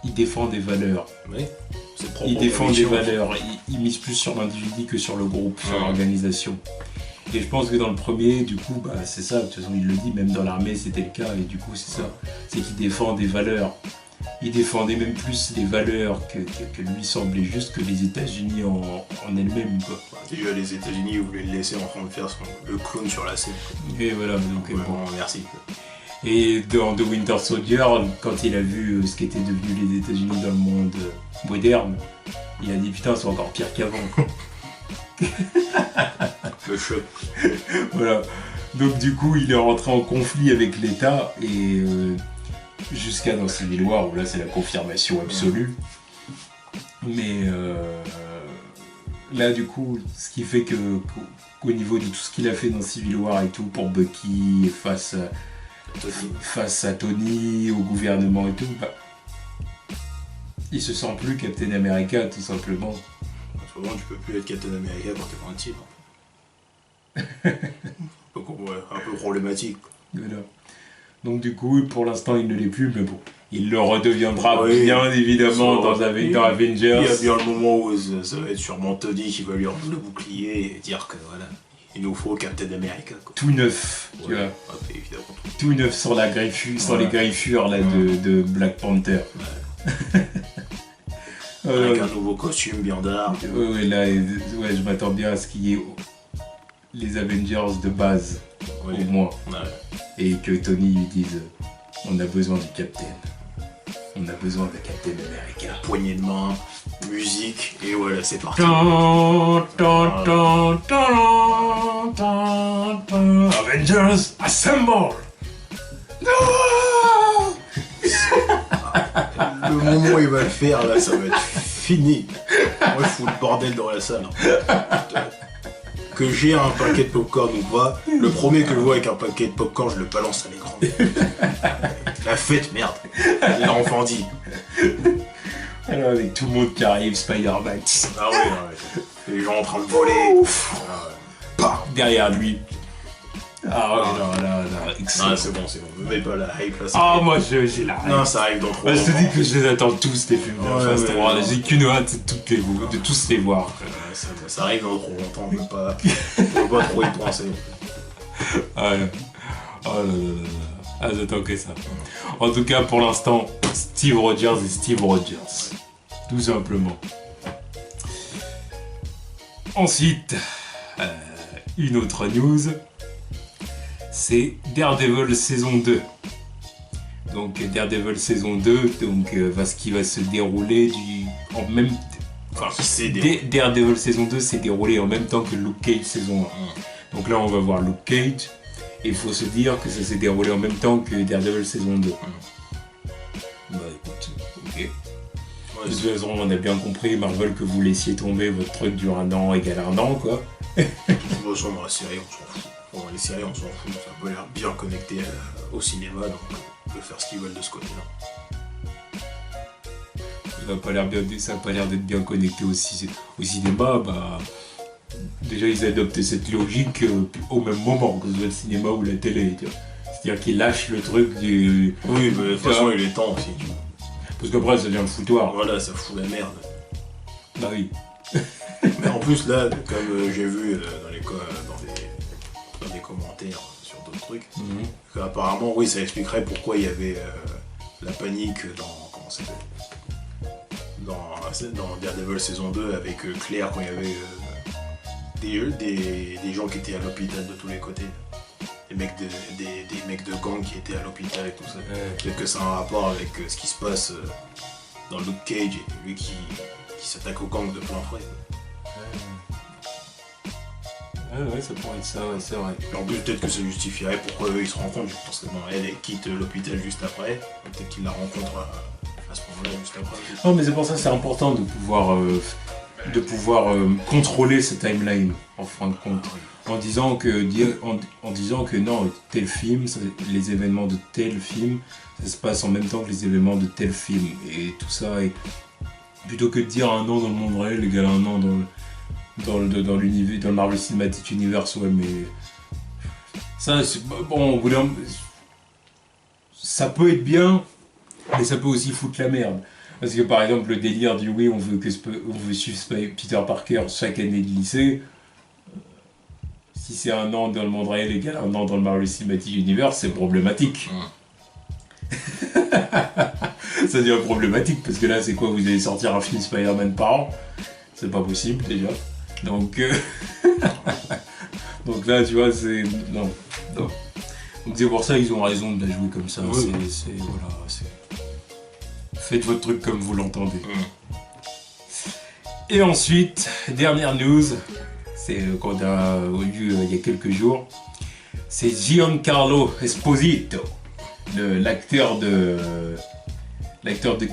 il défend des valeurs. Oui, il défend des valeurs, il mise plus sur l'individu que sur le groupe, sur l'organisation. Et je pense que dans le premier, du coup, bah, c'est ça, de toute façon il le dit, même dans l'armée c'était le cas, et du coup c'est ça, c'est qu'il défend des valeurs. Il défendait même plus les valeurs que lui semblait juste que les États-Unis en elles-mêmes, quoi. Déjà les États-Unis voulaient le laisser en train de faire le clown sur la scène. Et voilà, donc bon, merci. Et dans The Winter Soldier, quand il a vu ce qu'étaient devenus les États-Unis dans le monde moderne, il a dit putain, c'est encore pire qu'avant. Le choc. Voilà. Donc du coup, il est rentré en conflit avec l'État et jusqu'à dans Civil War où là c'est la confirmation absolue. Mais là du coup, ce qui fait qu'au niveau de tout ce qu'il a fait dans Civil War et tout pour Bucky face à Tony, au gouvernement et tout, bah, il se sent plus Captain America tout simplement. Souvent tu peux plus être Captain America quand t'es pas un type. Un peu problématique. Voilà. Donc du coup, pour l'instant il ne l'est plus, mais bon, il le redeviendra bien évidemment dans Avengers. Il y a bien le moment où ça va être sûrement Tony qui va lui rendre le bouclier et dire que voilà. Il nous faut Captain America. Quoi. Tout neuf, tu vois. Ah, évidemment. Tout neuf sur la griffure, sur les griffures là, de Black Panther. Ouais. Avec un nouveau costume bien d'art. Ouais, là, ouais, je m'attends bien à ce qu'il y ait les Avengers de base, au moins. Ouais. Et que Tony lui dise on a besoin du Captain. On a besoin de Captain America. Poignée de main, musique, et voilà, c'est parti. Avengers, assemble! Le moment où il va le faire, là, ça va être fini. Moi, je fous le bordel dans la salle. Que j'ai un paquet de popcorn ou pas, le premier que je vois avec un paquet de popcorn, je le balance à l'écran. La fête, merde. L'enfant dit. Alors, avec tout le monde qui arrive, Spider-Man. Ah ouais. Les gens en train de voler. Pah, derrière lui. Ah ouais, là, excellent. Ah, c'est bon. Ne mets pas la hype là. Ah, moi j'ai la hype. Non, ça arrive dans 3 Je ans. te dis que je les attends tous, les films de Fast ouais, Four. ouais. J'ai qu'une hâte, c'est de tous les voir. Ça arrive dans trop longtemps, je veux pas trop y penser. Ah là. Oh là là là. Ah, j'attends que ça. En tout cas, pour l'instant, Steve Rogers et Steve Rogers. Tout simplement. Ensuite, une autre news. C'est Daredevil saison 2. Donc Daredevil saison 2, donc ce qui va se dérouler en même Daredevil saison 2 s'est déroulé en même temps que Luke Cage saison 1. Donc là on va voir Luke Cage et il faut se dire que ça s'est déroulé en même temps que Daredevil saison 2. Bah écoute, ok. De toute façon on a bien compris, Marvel, que vous laissiez tomber votre truc du 1 an égale 1 an quoi. De toute façon dans la série on s'en fout. Bon, les séries on s'en fout, ça a pas l'air bien connecté au cinéma, donc on peut faire ce qu'ils veulent de ce côté-là. Ça n'a pas l'air d'être bien connecté au cinéma, bah déjà ils adoptent cette logique au même moment, que ce soit le cinéma ou la télé, tu vois. C'est-à-dire qu'ils lâchent le truc du... Oui, mais de toute façon il est temps aussi, tu vois. Parce qu'après ça devient le foutoir. Voilà, ça fout la merde. Bah oui. Mais en plus là, comme j'ai vu dans des commentaires sur d'autres trucs, apparemment oui ça expliquerait pourquoi il y avait la panique dans... Comment ça s'appelle ? Dans Daredevil saison 2 avec Claire quand il y avait des gens qui étaient à l'hôpital de tous les côtés. Des mecs de gang qui étaient à l'hôpital et tout ça. Peut-être que ça a un rapport avec ce qui se passe dans Luke Cage et lui qui s'attaque au gang de plein fouet. Ouais, ça pourrait être ça, ouais, c'est vrai. Et en plus, peut-être que ça justifierait pourquoi eux ils se rencontrent, parce que bon, elle quitte l'hôpital juste après, peut-être qu'il la rencontre à ce moment-là juste après. Non, mais c'est pour ça que c'est important de pouvoir contrôler ce timeline, en fin de compte. En disant que non, tel film, les événements de tel film, ça se passe en même temps que les événements de tel film. Et tout ça, plutôt que de dire un an dans le monde réel égale un an dans le Marvel Cinematic Universe, ouais, mais ça, bon, ça peut être bien, mais ça peut aussi foutre la merde. Parce que par exemple, le délire du oui, on veut suivre Peter Parker chaque année de lycée. Si c'est un an dans le monde réel égale un an dans le Marvel Cinematic Universe, c'est problématique. Ça devient problématique parce que là, c'est quoi? Vous allez sortir un film Spider-Man par an? C'est pas possible déjà. Donc là, tu vois, c'est... Non. Donc c'est pour ça qu'ils ont raison de la jouer comme ça. Oui. Faites votre truc comme vous l'entendez. Et ensuite, dernière news, c'est qu'on a eu il y a quelques jours, c'est Giancarlo Esposito, l'acteur de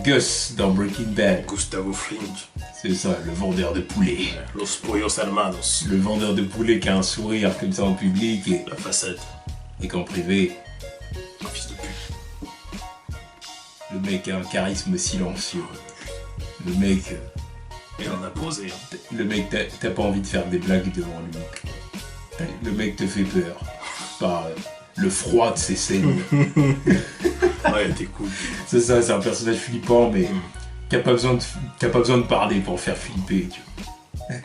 Gus dans Breaking Bad. Gustavo Fring. C'est ça, le vendeur de poulet. Los Pollos Hermanos. Le vendeur de poulet qui a un sourire comme ça en public La façade. et qu'en privé, Un fils de pute. le mec a un charisme silencieux. Le mec, Il en a posé. Hein. le mec, t'as pas envie de faire des blagues devant lui. Le mec te fait peur par le froid de ses scènes. Ouais, t'es cool. C'est ça, c'est un personnage flippant, mais t'as pas besoin de parler pour faire flipper, tu vois.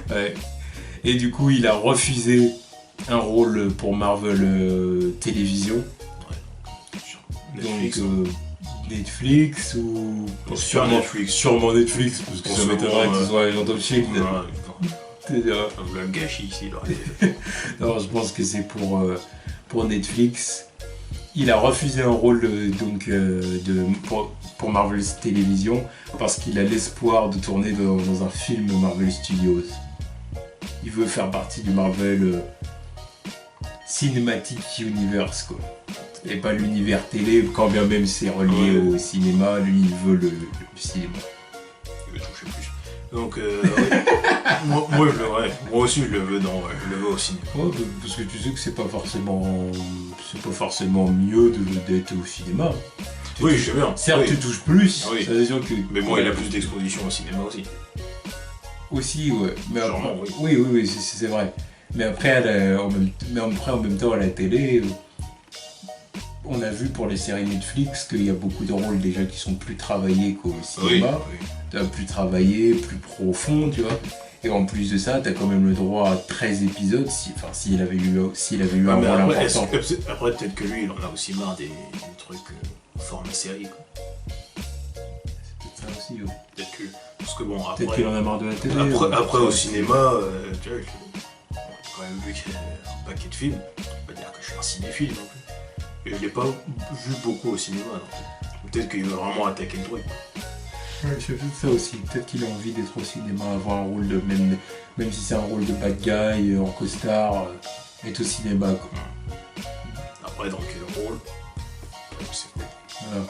Ouais. Et du coup, il a refusé un rôle pour Marvel Télévision. Netflix, Donc, Netflix ou... Sûrement Netflix, parce que ça m'étonnerait qu'ils soient Agents of Shield. Le gâchis ici, là. Non, je pense que c'est pour Netflix. Il a refusé un rôle pour Marvel Télévision parce qu'il a l'espoir de tourner dans un film Marvel Studios. Il veut faire partie du Marvel Cinematic Universe, quoi. Et pas l'univers télé, quand bien même c'est relié au cinéma, lui il veut le cinéma. Il veut toucher plus. Donc, moi aussi je le veux au cinéma. Ouais, parce que tu sais que c'est pas forcément mieux d'être au cinéma. Oui, je sais bien. Certes, tu touches plus, oui. ça veut dire que... Mais bon, il a plus d'exposition au cinéma aussi. Aussi, ouais. Mais sûrement, après, oui, c'est vrai. Mais après, en même temps, à la télé, on a vu pour les séries Netflix qu'il y a beaucoup de rôles déjà qui sont plus travaillés qu'au cinéma. Oui. Plus travaillés, plus profonds, tu vois. Et en plus de ça, t'as quand même le droit à 13 épisodes, s'il avait eu un rôle important. Après, peut-être que lui, il en a aussi marre des trucs format série, quoi. C'est peut-être ça aussi, ouais. Peut-être que... Parce que bon, après... Peut-être qu'il en a marre de la télé. Après au cinéma, tu vois, j'ai quand même vu qu'il y a un paquet de films. Je peux pas dire que je suis un cinéphile non plus. Et je l'ai pas vu beaucoup au cinéma, donc peut-être qu'il veut vraiment attaquer le truc. Ouais, c'est peut-être ça aussi. Peut-être qu'il a envie d'être au cinéma, avoir un rôle de... Même si c'est un rôle de bad guy, en costard, être au cinéma, quoi. Après, dans quel rôle c'est cool. Voilà.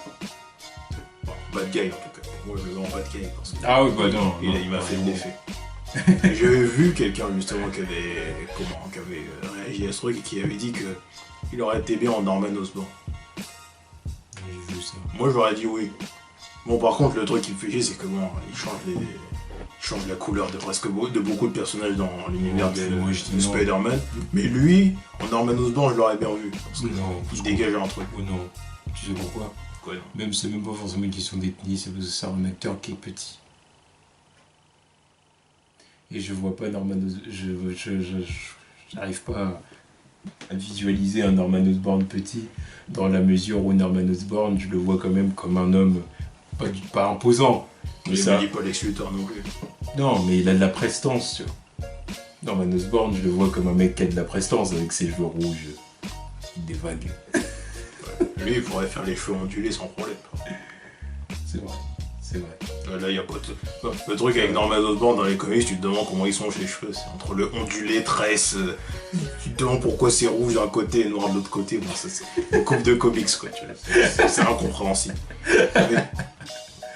Bon, bad guy, en tout cas. Moi, je le veux en bad guy, parce que... Ah oui, bah non. Il m'a fait l'effet. J'avais vu quelqu'un, justement, qui avait réagi à ce truc et qui avait dit qu'il aurait été bien en Norman Osborn. J'ai vu ça. Moi, j'aurais dit oui. Bon, par contre, le truc qui me fait chier, c'est que bon, il change la couleur de beaucoup de personnages dans l'univers de Spider-Man. Mais lui, en Norman Osborn, je l'aurais bien vu. Parce que il dégage un truc. Oh non. Tu sais pourquoi? Quoi, non? Même c'est même pas forcément une question d'ethnie, c'est parce que c'est un acteur qui est petit. Et je vois pas Norman Osborn. J'arrive pas à visualiser un Norman Osborn petit, dans la mesure où Norman Osborn, je le vois quand même comme un homme pas imposant. Mais ça dit pas Lex Luthor non plus. Non, mais il a de la prestance, tu vois. Norman Osborn, je le vois comme un mec qui a de la prestance avec ses cheveux rouges, des vagues. Ouais. Lui, il pourrait faire les cheveux ondulés sans problème. C'est vrai. Là, il y a pas de... Le truc avec Norman Osborn dans les comics, tu te demandes comment ils sont chez les cheveux. C'est entre le ondulé, tresse... Tu te demandes pourquoi c'est rouge d'un côté et noir de l'autre côté. Bon, ça, c'est une coupe de comics, quoi. Tu vois. C'est incompréhensible.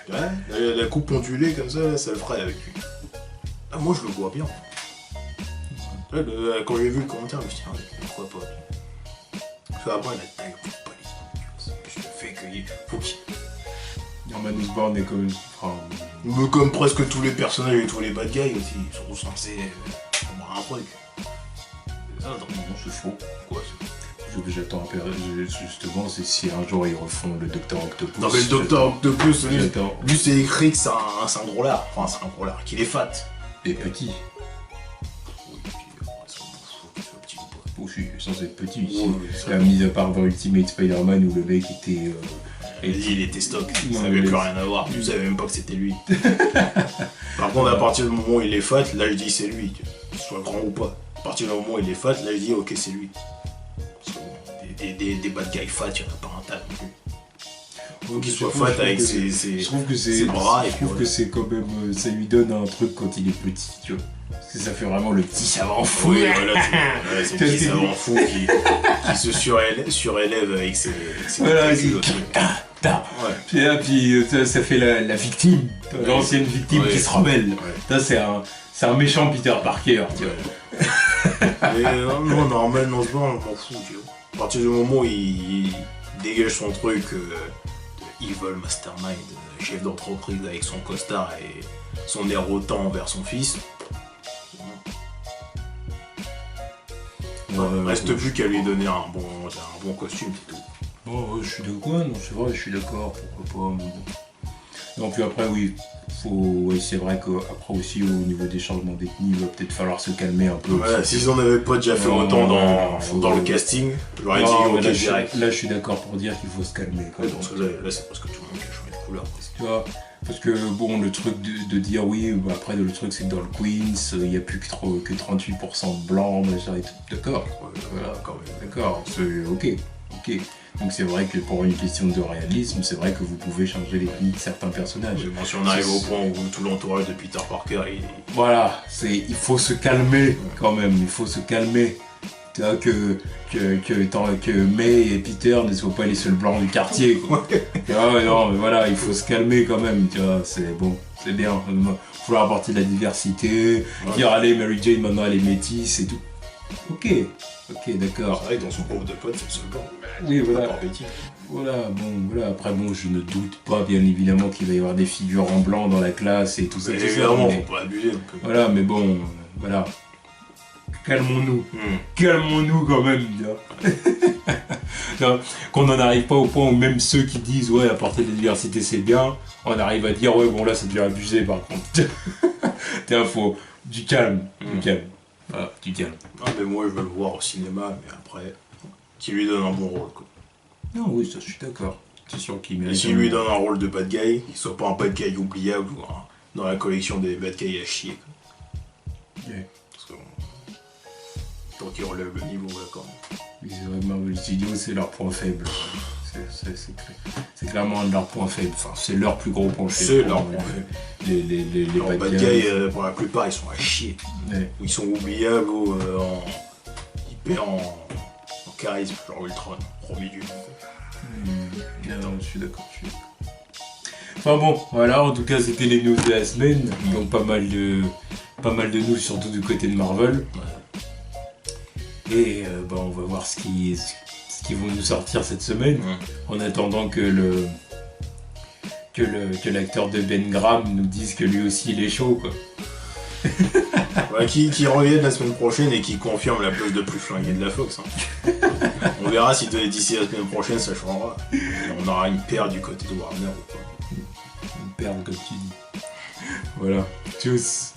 Ouais, la coupe ondulée comme ça le ferait avec lui. Ah, moi, je le vois bien. Là, quand j'ai vu le commentaire, je me suis dit, pourquoi pas. Parce qu'après, la taille, pas les... Je fais qu'il faut qu'il... Norman Osborn est comme... Mais comme presque tous les personnages et tous les bad guys aussi, ils sont censés avoir un truc. Ah non, c'est faux. Quoi, c'est faux? Ce que j'attends justement, c'est si un jour ils refont le Docteur Octopus. Non mais le Docteur Octopus, lui c'est écrit que c'est un gros lard. Enfin, c'est un gros lard, qu'il est fat. Et petit. Oui, puis il soit petit ou pas. Aussi, sans être petit. Ouais, mis à part dans Ultimate Spider-Man où le mec était... il était stock, ça n'avait plus rien à voir, tu savais même pas que c'était lui. Par contre, à partir du moment où il est fat, là je dis c'est lui, qu'il soit grand ou pas. À partir du moment où il est fat, là je dis ok c'est lui. Parce que des bad guys fat, il n'y en a pas un tas non plus. Faut qu'il soit fat avec ses bras. Je trouve que c'est quand même, ça lui donne un truc quand il est petit, tu vois. Parce que ça fait vraiment le petit savant fou. Oui, voilà, c'est le petit savant fou qui se surélève avec ses calculs aussi. Ouais. Puis ça fait la victime, l'ancienne victime qui se rebelle. Ouais. C'est un méchant Peter Parker, tu vois. Mais non, Norman Osborn, je m'en fous, tu vois. À partir du moment où il dégage son truc de evil mastermind, chef d'entreprise avec son costard et son air hautain envers son fils, reste plus qu'à lui donner un bon costume, c'est tout. Bon, je suis d'accord, non, c'est vrai, je suis d'accord, pourquoi pas, mais bon. Non, puis après, oui, ouais, c'est vrai qu'après aussi au niveau des changements d'ethnie, il va peut-être falloir se calmer un peu. Ouais, s'ils en avaient pas déjà fait autant dans le casting, j'aurais dit ok direct. Là, je suis d'accord pour dire qu'il faut se calmer. Ouais, dans ce cas, là, c'est parce que tout le monde qui a changé de couleur. Tu vois, parce que bon, le truc de dire oui, bah, après le truc c'est que dans le Queens, il n'y a plus que 38% de blancs, machin et tout. D'accord, Ouais, voilà, quand même. d'accord, c'est ok. Donc c'est vrai que pour une question de réalisme, c'est vrai que vous pouvez changer l'ethnie de certains personnages. Mais bon, si on arrive au point où tout l'entourage de Peter Parker, Voilà, il faut se calmer quand même, il faut se calmer. Tu vois, que May et Peter ne soient pas les seuls blancs du quartier, quoi. Tu vois, non, mais voilà, il faut se calmer quand même, tu vois, c'est bon, c'est bien. Il faut vouloir apporter de la diversité, dire allez, Mary Jane maintenant elle est métisse et tout. Ok, d'accord. C'est vrai que dans son groupe de potes, c'est le seul blanc. Oui, voilà. Pas Betty. Voilà. Après, bon, je ne doute pas, bien évidemment, qu'il va y avoir des figures en blanc dans la classe et tout ça. Évidemment, faut pas abuser un peu. Voilà, mais bon, voilà. Calmons-nous. Calmons-nous quand même, non, qu'on n'en arrive pas au point où même ceux qui disent ouais, apporter de la diversité c'est bien, on arrive à dire ouais, bon là ça devient abusé par contre. Faut du calme. Voilà, du calme. Ah, mais moi je veux le voir au cinéma, mais après, qui lui donne un bon rôle, quoi. Non, oui, ça je suis d'accord. C'est sûr qu'il mérite. Et s'il lui donne un rôle de bad guy, qu'il soit pas un bad guy oubliable ou dans la collection des bad guys à chier, quoi. Yeah. Parce que tant qu'il relève le niveau là quand même. Oui, c'est vrai que Marvel Studios c'est leur point faible. C'est clairement leur point faible. Enfin, c'est leur plus gros point faible. C'est leur point faible. Les bad guys, pour la plupart, ils sont à chier. Ouais. Ou ils sont oubliables ou hyper en charisme, genre Ultron, premier du Non, je suis d'accord. Enfin bon, voilà, en tout cas c'était les news de la semaine. Donc pas mal de news, surtout du côté de Marvel. Ouais. Et on va voir ce qu'ils vont nous sortir cette semaine. En attendant que l'acteur de Ben Graham nous dise que lui aussi il est chaud, quoi. Ouais, qui revienne la semaine prochaine et qui confirme la pose de plus flinguée de la Fox. Hein. On verra si d'ici la semaine prochaine ça changera. Et on aura une paire du côté de Warner ou pas. Une paire comme tu dis. Voilà. Tchuss.